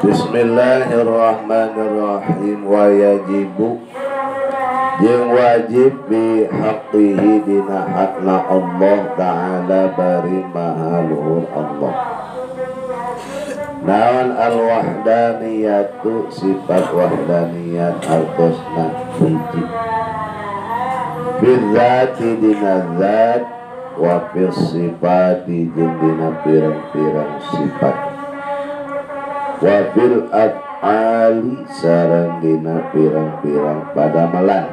Bismillahirrahmanirrahim. Wa yajibu jeung wajib bi haqqihi dina hakna Allah Ta'ala bari maha luhur Allah. Naon al-wahdaniyatu sifat wahdaniyat al-husna hiji bidzati dina zat wa fis sifati jeung dina pirang-pirang sifat wa fil af'ali sareng dina pirang-pirang padamelan.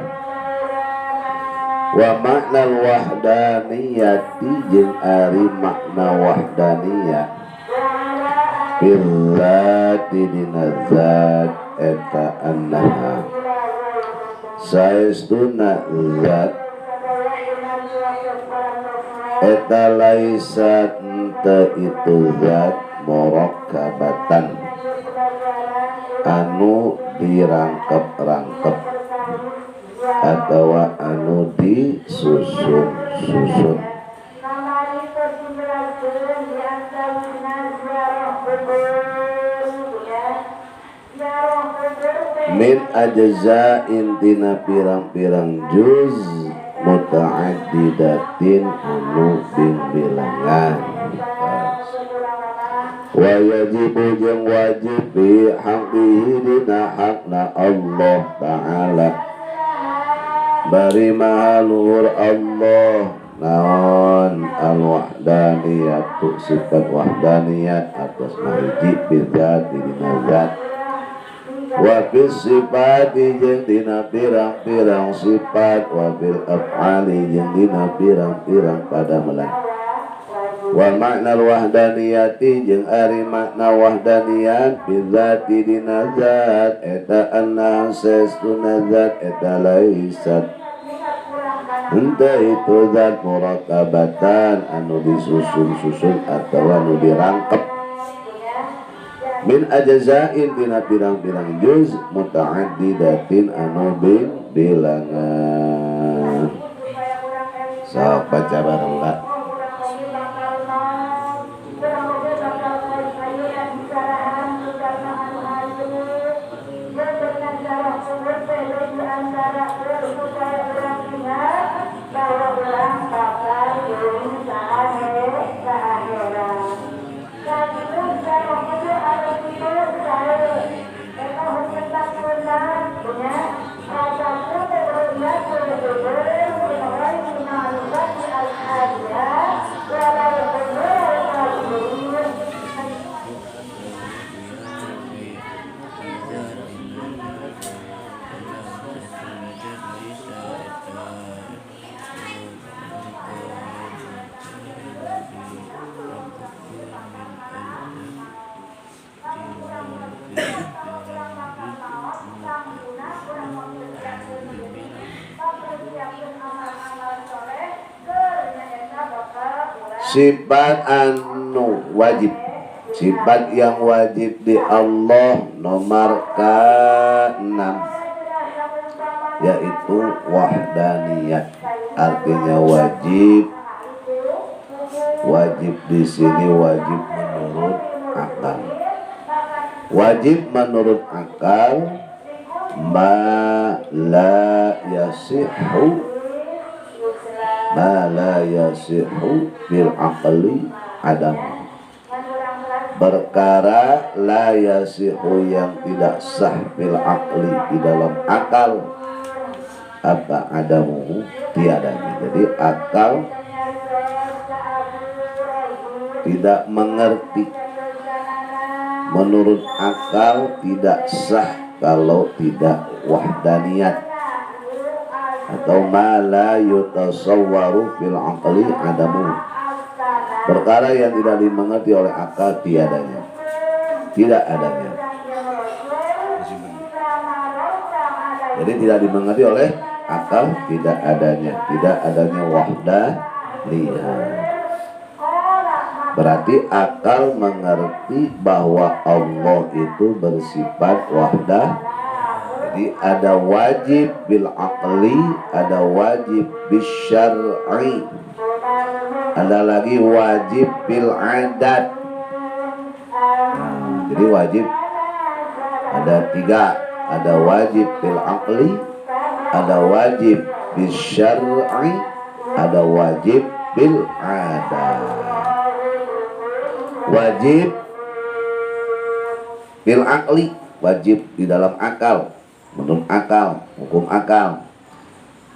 Wa makna wahdaniyati jeung ari makna wahdaniyat billati dina zat eta annaha saestuna zat eta laisat ente itu zat murakkabatan anu dirangkep-rangkep atau anu disusun-susun. Min ajza intina pirang-pirang juz muta'addidatin anu bilangan. Wa yajibu jeung wajib bi haqqihi dina hakna Allah Ta'ala bari maha luhur Allah. Naon al-wahdaniyatu sifat wahdaniyat atas mahiji bidzat dina zat wa fis sifati jeung dina pirang-pirang sifat wa fil af'ali jeung dina pirang-pirang padamelan. Wa makna wahdaniyati jeung ari makna wahdaniyat bidzati dina zat eta anna sestuna zat eta laisat ente itu zat murakkabatan anu disusun-susun atau anu dirangkep min ajzain dina pirang-pirang juz muta'addidatin anu bilangan. Sok baca bareng Mbak. Sifat anu wajib, sifat yang wajib di Allah nomor ke-6 yaitu wahdaniyat. Artinya wajib. Wajib di sini wajib menurut akal. Wajib menurut akal ma la yasihhu bil aqli adam, perkara la yasihu yang tidak sah bil aqli di dalam akal apa adamu tiadanya. Jadi akal tidak mengerti, menurut akal tidak sah kalau tidak wahdaniyat atau ma la yutasawwaru fil aqli adamu, perkara yang tidak dimengerti oleh akal tiadanya, tidak adanya. Jadi tidak dimengerti oleh akal tidak adanya wahdaniyah. Berarti akal mengerti bahwa Allah itu bersifat wahdah. Jadi ada wajib bil aqli, ada wajib bil syar'i, ada lagi wajib bil adat. Jadi wajib ada 3, ada wajib bil aqli, ada wajib bil syar'i, ada wajib bil adat. Wajib bil aqli, wajib di dalam akal, menurut akal, hukum akal.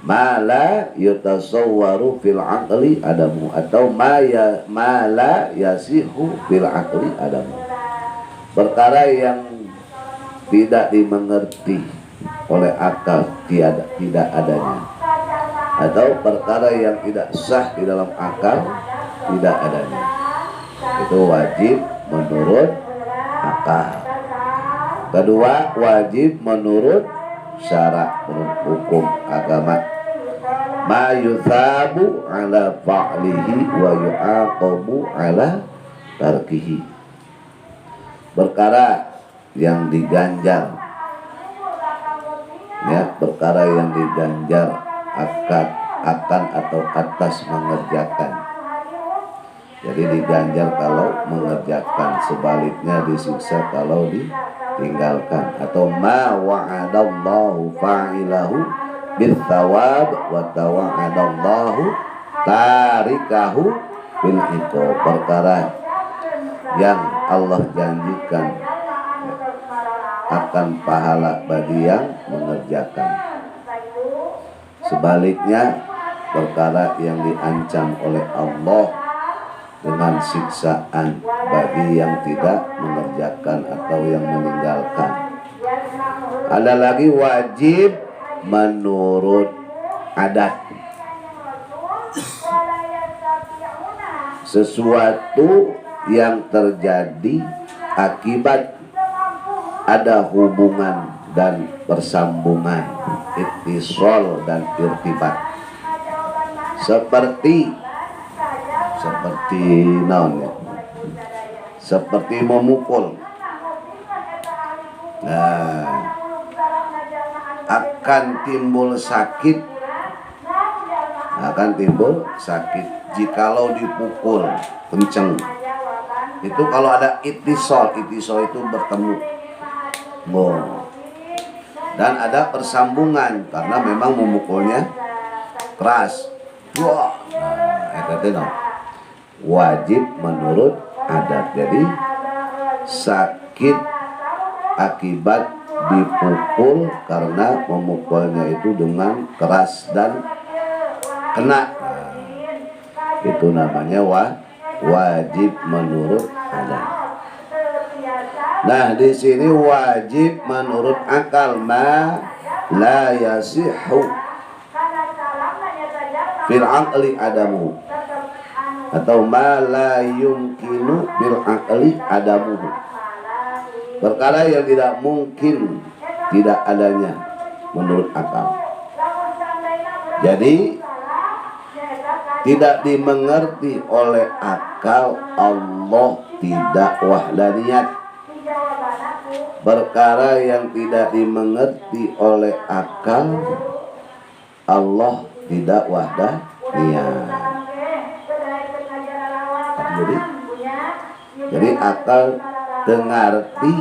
Mala yutasawwaru fil aqli adamu, atau mala yasihu fil aqli adamu. Perkara yang tidak dimengerti oleh akal tidak adanya, atau perkara yang tidak sah di dalam akal tidak adanya, itu wajib menurut akal. Kedua, wajib menurut syarak, menurut hukum agama. Ma yuthabu ala fa'lihi wa yu'aqabu ala tarkihi. Perkara yang diganjar, ya, perkara yang diganjar akan atau atas mengerjakan. Jadi diganjar kalau mengerjakan, sebaliknya disiksa kalau ditinggalkan. Atau ma wa'adallahu fa'ilahu bil thawab wa tawa'adallahu tarikahu bil iqab. Perkara yang Allah janjikan akan pahala bagi yang mengerjakan, sebaliknya perkara yang diancam oleh Allah dengan siksaan bagi yang tidak mengerjakan atau yang meninggalkan. Ada lagi wajib menurut adat, sesuatu yang terjadi akibat ada hubungan dan persambungan, ittisal dan irtibat, seperti naon ya, seperti memukul. Nah, akan timbul sakit jikalau dipukul kenceng. Itu kalau ada ittisal itu bertemu. Dan ada persambungan karena memang memukulnya keras. Wah, nah, wajib menurut adat. Jadi sakit akibat dipukul karena memukulnya itu dengan keras dan kena. Nah, itu namanya wajib menurut adat. Nah, di sini wajib menurut akal, ma la yasihu fil aqli adamu, atau ma la yumkinu bil aqli adamu. Perkara yang tidak mungkin tidak adanya menurut akal. Jadi tidak dimengerti oleh akal Allah tidak wahdaniyat. Perkara yang tidak dimengerti oleh akal Allah tidak wahdaniyat. Jadi akal tengarti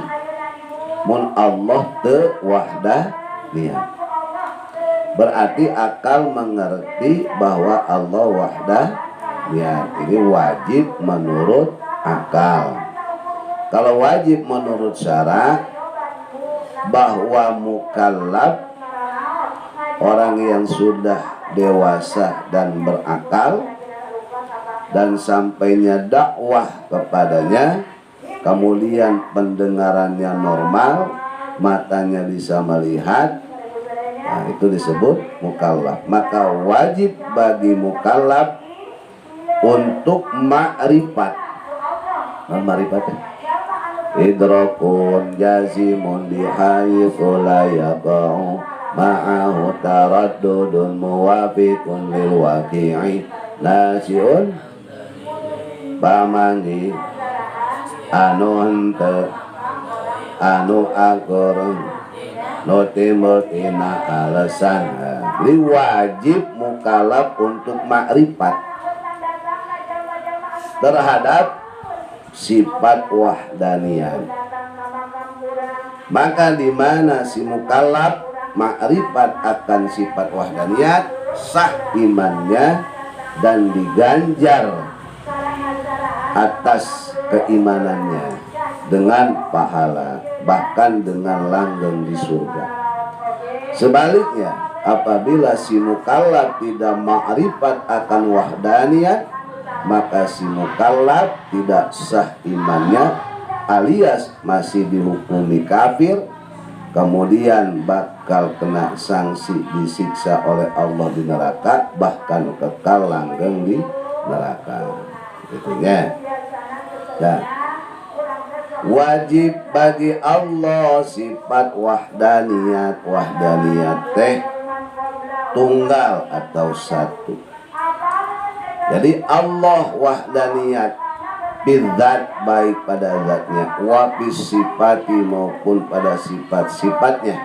mun Allah te wahdaniyat. Berarti akal mengerti bahwa Allah wahdaniyat. Ini wajib menurut akal. Kalau wajib menurut syarak, bahwa mukallaf, orang yang sudah dewasa dan berakal, dan sampainya dakwah kepadanya, kemudian pendengarannya normal, matanya bisa melihat, nah itu disebut mukallaf. Maka wajib bagi mukallaf untuk ma'rifat. Ma'rifat idrakun jazimun bihaythu la yaqa'u ma'ahu taraddudun muwafiqun lil waqi'i nasiun pamangi anu akur notimutina alasan. Jadi wajib mukallaf untuk ma'rifat terhadap sifat wahdaniyah. Maka di mana si mukallaf ma'rifat akan sifat wahdaniyat, sah imannya dan diganjar atas keimanannya dengan pahala, bahkan dengan langgeng di surga. Sebaliknya, apabila si mukallaf tidak ma'rifat akan wahdaniyat, maka si mukallaf tidak sah imannya, alias masih dihukumi kafir, kemudian bakal kena sanksi disiksa oleh Allah di neraka, bahkan kekal langgeng di neraka. Itunya. Dan wajib bagi Allah sifat wahdaniyat. Wahdaniyat teh tunggal atau satu. Jadi Allah wahdaniyat bidzat, baik pada zatnya, wa sifati maupun pada sifat-sifatnya,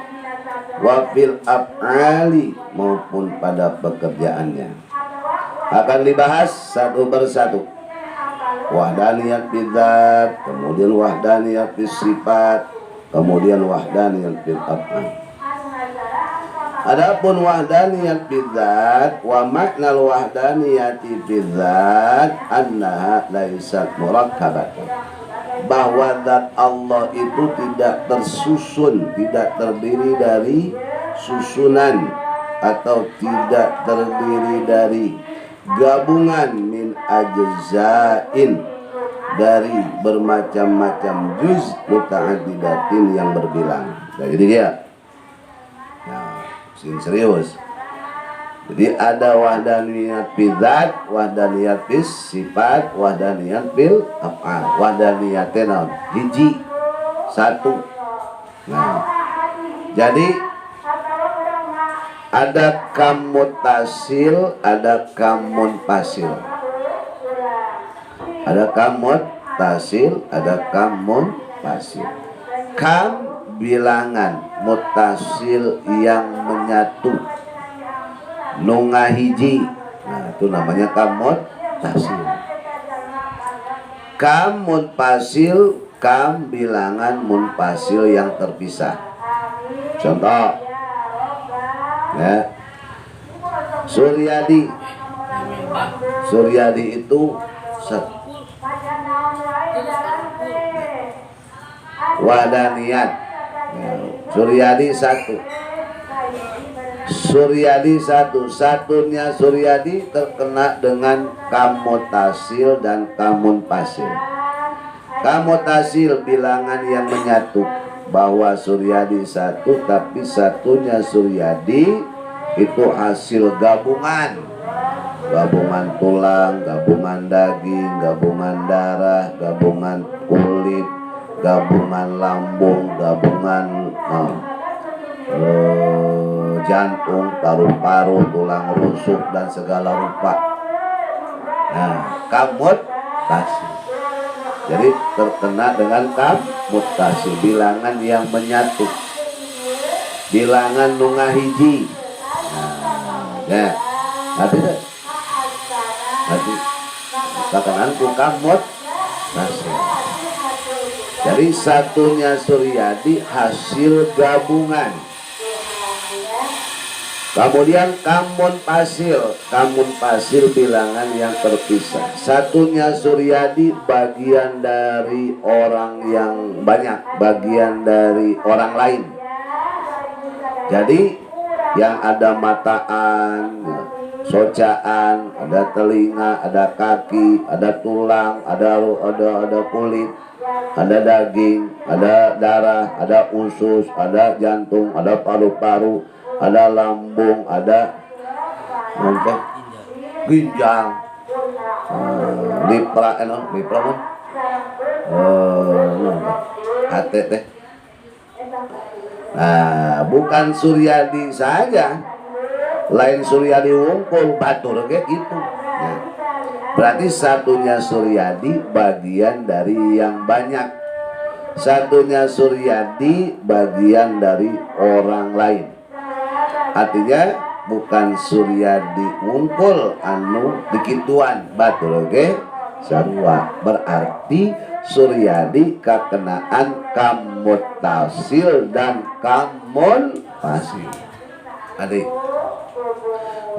wa fil af'ali maupun pada pekerjaannya. Akan dibahas satu persatu. Wahdaniyat bidzat, kemudian wahdaniyat bis sifat, kemudian wahdaniyat bil af'al. Adapun wahdaniyat bidzat, wa maknal wahdaniyati bidzat annaha laisat murakkabatan, bahwa zat Allah itu tidak tersusun, tidak terdiri dari susunan, atau tidak terdiri dari gabungan min ajzain, dari bermacam-macam juz muta'addidatin yang berbilang. Nah, jadi dia serius. Jadi ada wahdaniyat bidzat, wahdaniyat bis sifat, wahdaniyat bil af'al. Wahdaniyat naon? Hiji, satu. Nah, jadi ada kam mutasil, ada kam munfasil. Ada kam mutasil, ada kam munfasil. Kam bilangan, mutasil yang menyatu, nunga hiji. Nah, itu namanya kam mutasil. Kam munfasil, kam bilangan munfasil yang terpisah. Contoh ya, Suryadi. Suryadi itu wahdaniyat. Suryadi satu. Suryadi satu. Satunya Suryadi terkena dengan kamutasil dan kamunfasil. Kamutasil bilangan yang menyatu, bahwa Suryadi satu, tapi satunya Suryadi itu hasil gabungan. Gabungan tulang, gabungan daging, gabungan darah, gabungan kulit, gabungan lambung, gabungan jantung, paru-paru, tulang rusuk, dan segala rupa. Nah, kamutasil. Jadi terkena dengan kamutasil, bilangan yang menyatu, bilangan nunga hiji. Nah, ya, nanti katakan ku kamutasil. Jadi satunya Suryadi hasil gabungan. Kemudian kamunfasil bilangan yang terpisah. Satunya Suryadi bagian dari orang yang banyak, bagian dari orang lain. Jadi yang ada mataan, socaan, ada telinga, ada kaki, ada tulang, ada kulit, ada daging, ada darah, ada usus, ada jantung, ada paru-paru, ada lambung, ada ginjal, hati teh. Nah, bukan Suryadi saja, lain Suryadi wungkul batur kayak gitu. Nah, berarti satunya Suryadi bagian dari yang banyak, satunya Suryadi bagian dari orang lain. Artinya bukan Suryadi wungkul anu dikituan batur, oke? sarua. Berarti Suryadi kakenaan kamutasil dan kamun fasil. Adik,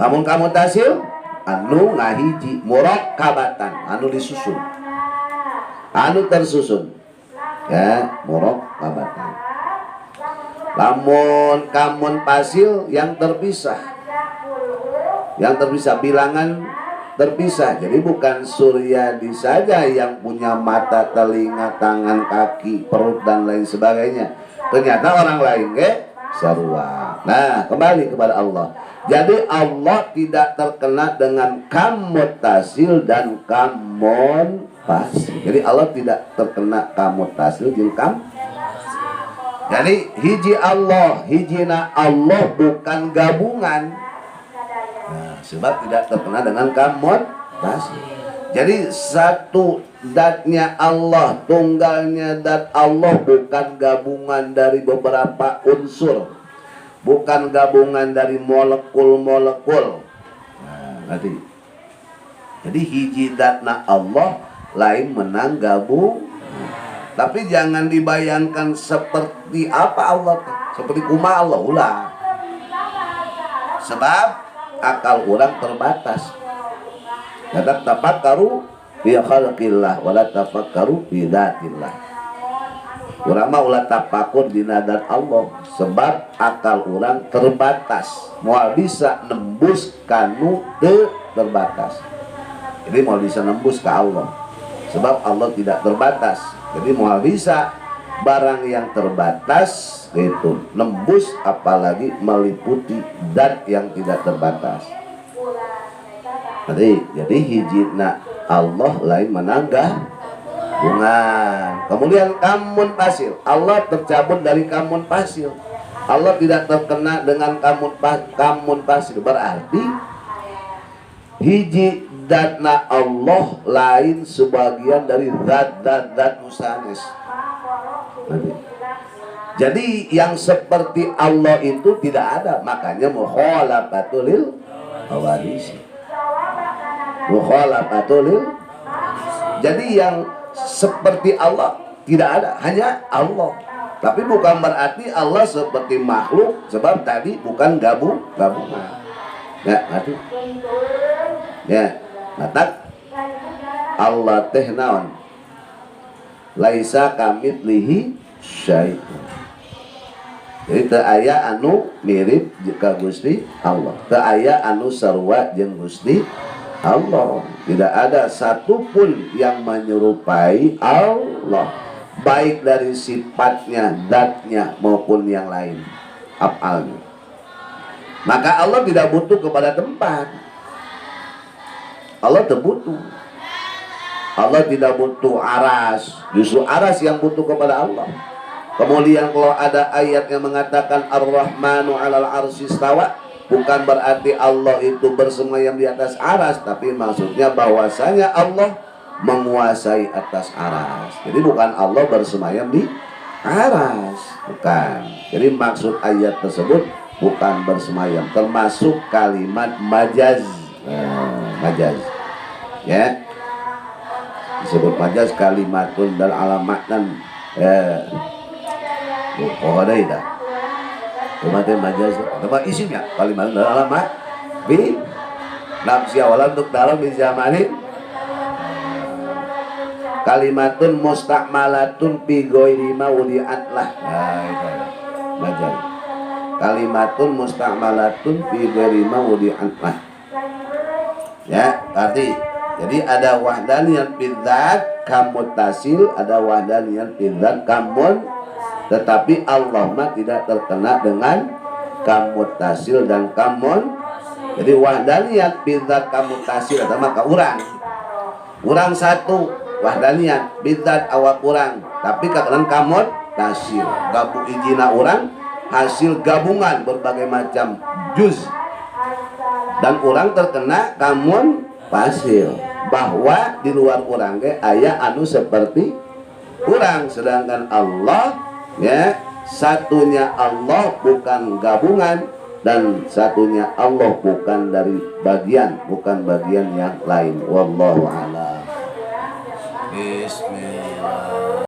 namun kamutasil anu ngahiji murakkabatan, anu disusun, anu tersusun, ya murakkabatan. Lamun kamun fasil yang terpisah, bilangan terpisah. Jadi bukan Suryadi saja yang punya mata, telinga, tangan, kaki, perut dan lain sebagainya. Ternyata orang lain sarua. Nah, kembali kepada Allah. Jadi Allah tidak terkena dengan kamutasil dan kamun fasil. Jadi Allah tidak terkena kamutasil jeung kam. Jadi hiji Allah, hijina Allah bukan gabungan. Nah, sebab tidak terkena dengan kamutasil. Jadi satu datnya Allah, tunggalnya dat Allah, bukan gabungan dari beberapa unsur, bukan gabungan dari molekul-molekul. Nah, jadi hiji datna Allah lain menang gabung. Tapi jangan dibayangkan seperti apa Allah, seperti kumaha Allah ulah. Sebab akal orang terbatas. La tafakkaru fi khalqillah wa la tafakkaru fi dzatillah. Urang mah ulah tafakur dina zat Allah sebab akal orang terbatas. Moal bisa nembus kanu teu terbatas. Jadi moal bisa nembus ke Allah sebab Allah tidak terbatas. Jadi moal bisa barang yang terbatas itu nembus, apalagi meliputi zat yang tidak terbatas. Jadi hijina Allah lain menanggah bungan. Kemudian kamun fasil, Allah tercabut dari kamun fasil. Allah tidak terkena dengan kamun fasil. Berarti hiji datna Allah lain sebagian dari zat musanis. Jadi yang seperti Allah itu tidak ada. Makanya mukhalafatul hawadis. Jadi yang seperti Allah tidak ada, hanya Allah. Tapi bukan berarti Allah seperti makhluk, sebab tadi bukan gabungan. Ya, ngerti? Ya, matak Allah teh naon? Laisa kamitslihi syai'un. Jadi teu aya anu mirip ka Gusti Allah. Teu aya anu sarua jeung Gusti Allah. Tidak ada satupun yang menyerupai Allah, baik dari sifatnya, zatnya maupun yang lain, af'alnya. Maka Allah tidak butuh kepada tempat. Allah terbutuh. Allah tidak butuh aras. Justru aras yang butuh kepada Allah. Kemudian kalau ada ayat yang mengatakan Ar-Rahmanu 'alal 'arsy istawa, bukan berarti Allah itu bersemayam di atas aras, tapi maksudnya bahwasanya Allah menguasai atas aras. Jadi bukan Allah bersemayam di aras, bukan. Jadi maksud ayat tersebut bukan bersemayam, termasuk kalimat majaz. Majaz, ya, disebut majaz kalimatun dan alamatan. Ada dah. Kemudian majaz, tempat isimnya kalimat dan alamat bi nafsi awalan untuk dalam di zamanin kalimatun mustakmalatun fi ghairi mawdi'at lah. Nah, itu majaz. Kalimatun mustakmalatun fi ghairi mawdi'at lah. Ya, arti. Jadi ada wahdaniyat bidzat kamutasil, ada wahdaniyat bidzat kamun. Tetapi Allah mah tidak terkena dengan kamutasil dan kamun. Jadi wahdaniyat bidzat kamutasil atau maka urang satu wahdaniyat bidzat awak urang, tapi kakalan kamutasil gabung ijina urang hasil gabungan berbagai macam juz, dan orang terkena kamun fasil, bahwa di luar urang ge aya anu seperti urang, sedangkan Allah, ya, satunya Allah bukan gabungan, dan satunya Allah bukan dari bagian yang lain. Wallahu a'lam.